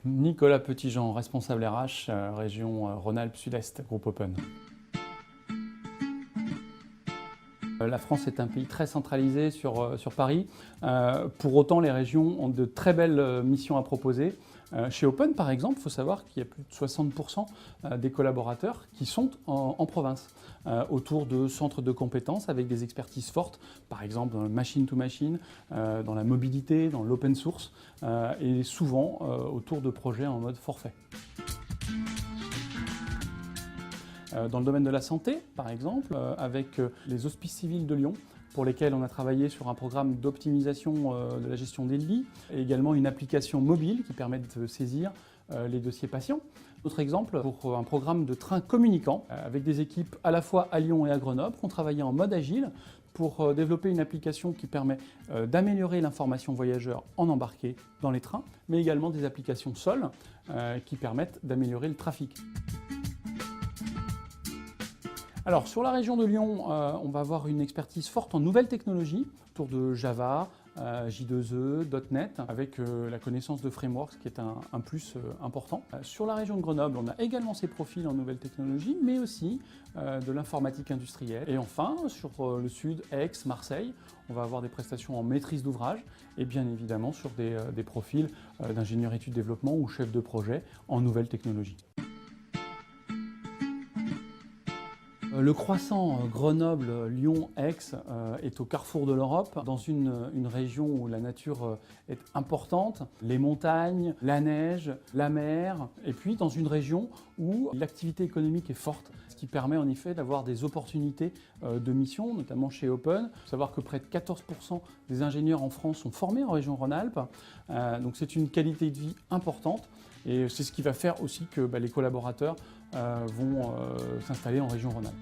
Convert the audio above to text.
Nicolas Petitjean, responsable RH, région Rhône-Alpes Sud-Est, groupe Open. La France est un pays très centralisé sur Paris. Pour autant, les régions ont de très belles missions à proposer. Chez Open, par exemple, il faut savoir qu'il y a plus de 60% des collaborateurs qui sont en province, autour de centres de compétences avec des expertises fortes, par exemple dans le machine-to-machine, dans la mobilité, dans l'open source, et souvent autour de projets en mode forfait. Dans le domaine de la santé, par exemple, avec les Hospices civils de Lyon, pour lesquels on a travaillé sur un programme d'optimisation de la gestion des lits, et également une application mobile qui permet de saisir les dossiers patients. Autre exemple, pour un programme de train communicant, avec des équipes à la fois à Lyon et à Grenoble, qui ont travaillé en mode agile pour développer une application qui permet d'améliorer l'information voyageur en embarqué dans les trains, mais également des applications sol qui permettent d'améliorer le trafic. Alors, sur la région de Lyon, on va avoir une expertise forte en nouvelles technologies, autour de Java, J2E, .NET, avec la connaissance de frameworks qui est un plus important. Sur la région de Grenoble, on a également ces profils en nouvelles technologies, mais aussi de l'informatique industrielle. Et enfin, sur le sud, Aix, Marseille, on va avoir des prestations en maîtrise d'ouvrage et bien évidemment sur des profils d'ingénieur études développement ou chef de projet en nouvelles technologies. Le croissant Grenoble-Lyon-Aix est au carrefour de l'Europe, dans une région où la nature est importante, les montagnes, la neige, la mer, et puis dans une région où l'activité économique est forte, ce qui permet en effet d'avoir des opportunités de mission, notamment chez Open. Il faut savoir que près de 14% des ingénieurs en France sont formés en région Rhône-Alpes, donc c'est une qualité de vie importante. Et c'est ce qui va faire aussi que les collaborateurs vont s'installer en région Rhône-Alpes.